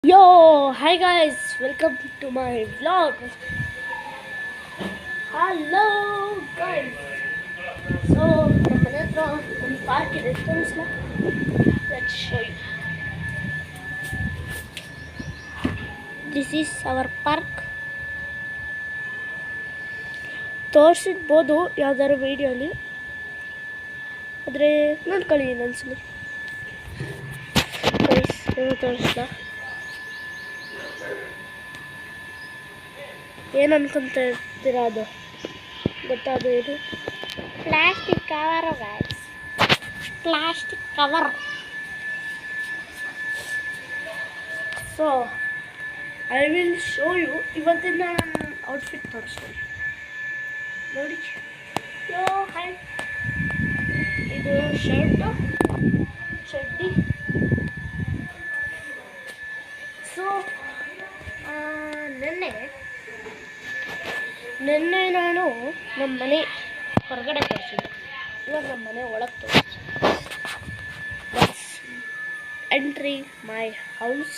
Yo, hi guys, welcome to my vlog. Hello guys. So, ನಮ್ಮ ಮನೆ ಹತ್ರ ಒಂದು ಪಾರ್ಕ್ ಇದೆ ತೋರಿಸ್ಲಾ? Let's show you. This is our park. ತೋರಿಸಿರ್ಬೋದು ಯಾವ್ದಾದ್ರು ವಿಡಿಯೋಲಿ, ಆದರೆ ನೋಡ್ಕೊಳ್ಳಿ ಇನ್ನೊಂದ್ಸಲಿ. ಗೈಸ್, ನೀವು ತೋರಿಸ್ಲಾ? ಏನು ಅನ್ಕೊಂತ ಇರ್ತೀರಾ? ಅದು ಗೊತ್ತಾದು ಇದು plastic cover guys, plastic cover. So I will show you. ಇವತ್ತಿನ ನನ್ನ ಔಟ್ಫಿಟ್ ತೋರಿಸ್ತೀನಿ ನೋಡಿ. ಯೋ ಹಾಯ್, ಇದು ಶರ್ಟು, ಚಡ್ಡಿ. ಸೊ ನಿನ್ನೆ ನಾನು ನಮ್ಮ ಮನೆ ಹೊರಗಡೆ ತೋರಿಸಿದ್ದೆ, ಇವಾಗ ನಮ್ಮ ಮನೆ ಒಳಗೆ ತೋರಿಸಿ. Let's entry my house.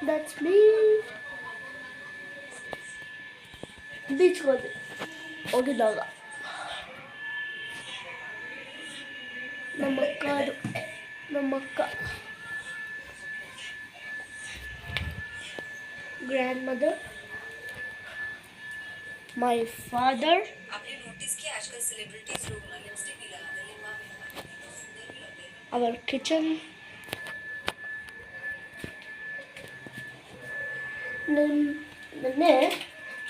That's me. ಬೀಚ್ಗೆ ಹೋಗಿದ್ದಾಗ ನಮ್ಮ ಅಕ್ಕ grandmother, my father. Our kitchen. ನಿನ್ನೆ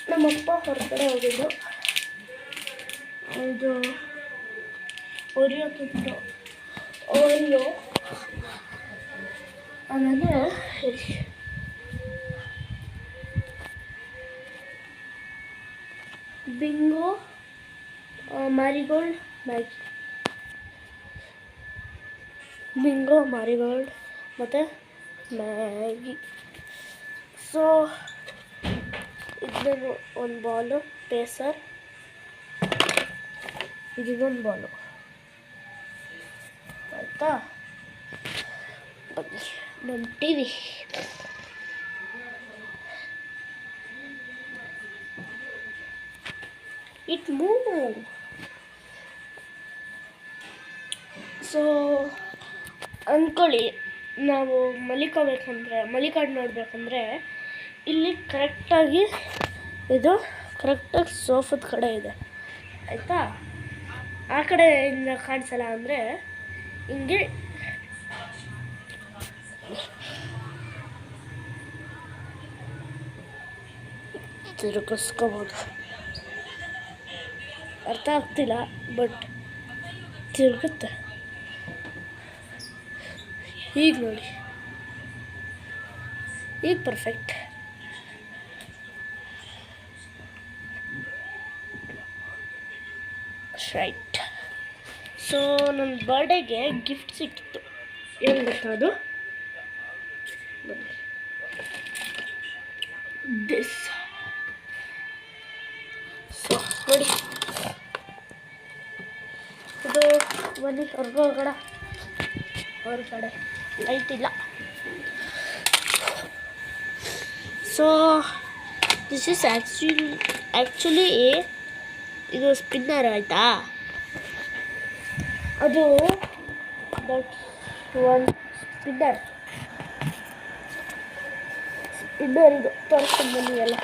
ನಮ್ಮಪ್ಪ ಹೊರಗಡೆ ಹೋಗಿದ್ದು. ಇದು ಓರಿಯೋ ಆಮೇಲೆ Bingo, Marigold Maggi, Bingo, Marigold ಮತ್ತು ಮ್ಯಾಗಿ. ಸೊ ಇದನ್ನು ಒಂದು ಬಾಲು ಪೇಸರ್, ಇದೊಂದು ಬಾಲು ಆಯಿತಾ. ಬನ್ನಿ ನಮ್ಮ ಟಿ ವಿ. It move. ಸೊ ಅಂದ್ಕೊಳ್ಳಿ, ನಾವು ಮಲಿಕಾಡ್ ನೋಡಬೇಕಂದ್ರೆ ಇಲ್ಲಿ ಕರೆಕ್ಟಾಗಿ ಇದು ಕರೆಕ್ಟಾಗಿ ಸೋಫದ ಕಡೆ ಇದೆ ಆಯಿತಾ. ಆ ಕಡೆಯಿಂದ ಕಾಣಿಸಲ್ಲ ಅಂದರೆ ಹಿಂಗೆ ತಿರುಗಿಸ್ಕೋಬೋದು. ಅರ್ಥ ಆಗ್ತಿಲ್ಲ, ಬಟ್ ತಿರುಗುತ್ತೆ. ಈಗ ನೋಡಿ, ಈಗ ಪರ್ಫೆಕ್ಟ್. ರೈಟ್. ಸೊ ನನ್ನ ಬರ್ಡೇಗೆ ಗಿಫ್ಟ್ ಸಿಕ್ಕಿತ್ತು. ಏನು ಗೊತ್ತಾ ಅದು? ದಿಸ್. ಸೊ ನೋಡಿ, ಇದು ಬನ್ನಿ ಹೊರಗಡೆ ಲೈಟ್ ಇಲ್ಲ. ಸೊ ದಿಸ್ ಇಸ್ ಆ್ಯಕ್ಚುಲಿ ಇದು ಸ್ಪಿನ್ನರ್ ಆಯಿತಾ. ಅದು ಒಂದು ಸ್ಪಿನ್ನರ್ ಇದು ತೋರಿಸ್ಕೊಂಡು ಬನ್ನಿ ಎಲ್ಲ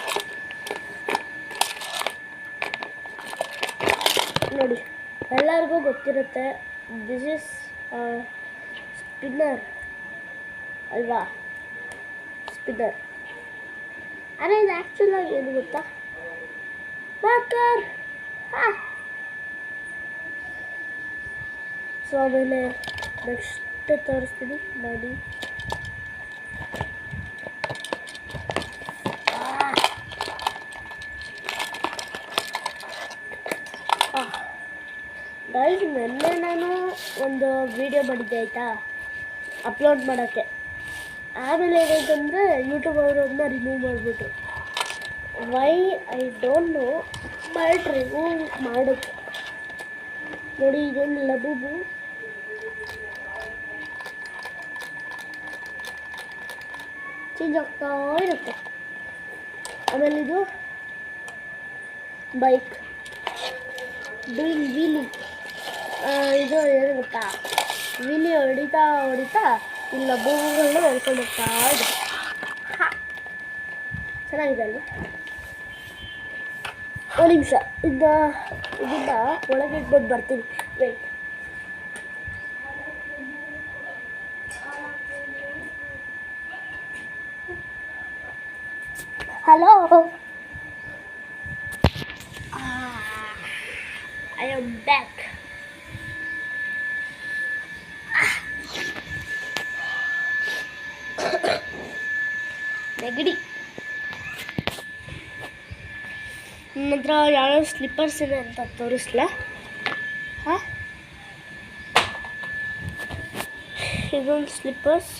ನೋಡಿ. ಎಲ್ಲರಿಗೂ ಗೊತ್ತಿರುತ್ತೆ ದಿಸ್ ಇಸ್ ಸ್ಪಿನ್ನರ್ ಅಲ್ವಾ, ಸ್ಪಿನ್ನರ್. ಆದರೆ ಇದು ಆ್ಯಕ್ಚುಲಾಗಿ ಏನು ಗೊತ್ತಾ, ವಾಕರ್. ಸೊ ಆಮೇಲೆ ನೆಕ್ಸ್ಟ್ ತೋರಿಸ್ತೀನಿ ನೋಡಿ. ಗೈಸ್, ನಿನ್ನೆ ನಾನು ಒಂದು ವಿಡಿಯೋ ಮಾಡಿದ್ದೆ ಆಯಿತಾ, ಅಪ್ಲೋಡ್ ಮಾಡೋಕ್ಕೆ. ಆಮೇಲೆ ಏನಾಯ್ತಂದರೆ ಯೂಟ್ಯೂಬ್ ಅವರು ಅದನ್ನ ರಿಮೂವ್ ಮಾಡಿಬಿಟ್ರು. Why I don't know, but remove ಮಾಡೋಕ್ಕೆ ನೋಡಿ ಇದೊಂದು ಲಬೂಬು. ಚೇಂಜ್ ಆಗ್ತಾ ಇರುತ್ತೆ. ಆಮೇಲೆ ಇದು ಬೈಕ್ ಡೂಯಿಂಗ್ ವೀಲಿ. ಇದು ಏನು ಗೊತ್ತಾ, ವೀಲಿ ಹೊಡಿತಾ ಈ ಲಬೂಬುಗಳನ್ನ ಹೊಡ್ಕೊಂಡು ಹೋಗ್ತಾ ಇದೆ. ಚೆನ್ನಾಗಿದೆ ಅಲ್ಲಿ. ಒಂದು ನಿಮಿಷ ಇದನ್ನ ಒಳಗೆ ಇಟ್ಕೊಂಡು ಬರ್ತೀನಿ. Wait. Hello, I am back. ನೆಗಡಿ. ನನ್ನ ಹತ್ರ ಯಾವ್ಯಾವ ಸ್ಲಿಪ್ಪರ್ಸ್ ಇದೆ ಅಂತ ತೋರಿಸ್ಲಾ? ಹಾಂ, ಇದೊಂದು ಸ್ಲಿಪ್ಪರ್ಸ್.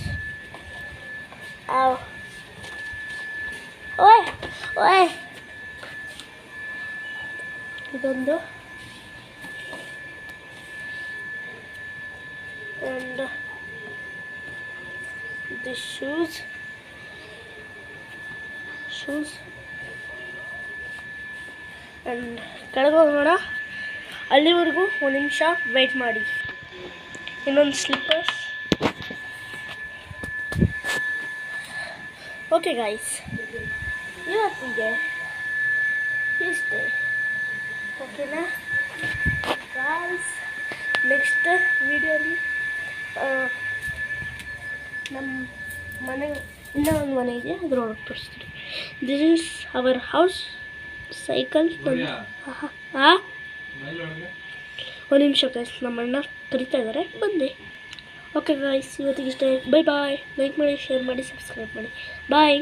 ಓಯ್ ಓಯ್, ಇದೊಂದು and the shoes and ಕೆಳಗೆ ಹೋಗೋಣ. ಅಲ್ಲಿವರೆಗೂ ಒಂದು ನಿಮಿಷ ವೆಯ್ಟ್ ಮಾಡಿ. ಇನ್ನೊಂದು ಸ್ಲಿಪ್ಪರ್ಸ್. ಓಕೆ ಗಾಯ್ಸ್, ಇವತ್ತಿಗೆ ಇಷ್ಟೇ. ಓಕೆನಾ ಗಾಯ್ಸ್? ನೆಕ್ಸ್ಟ್ ವಿಡಿಯೋಲಿ ನಮ್ಮ ಮನೆ ಇನ್ನೂ ಒಂದು ಮನೆ ಇದೆ, ಅದ್ರೊಳಗೆ ತೋರಿಸ್ತೀನಿ. This is our house. Cycle. ಹಾಂ, ಒಂದು ನಿಮಿಷ ಗೈಸ್, ನಮ್ಮಣ್ಣ ಕರಿತಾ ಇದ್ದಾರೆ, ಬಂದೆ. ಓಕೆ ಗೈಸ್, ಇವತ್ತಿಗೆ ಇಷ್ಟೇ. Bye bye. ಲೈಕ್ ಮಾಡಿ, ಶೇರ್ ಮಾಡಿ, ಸಬ್ಸ್ಕ್ರೈಬ್ ಮಾಡಿ. ಬಾಯ್.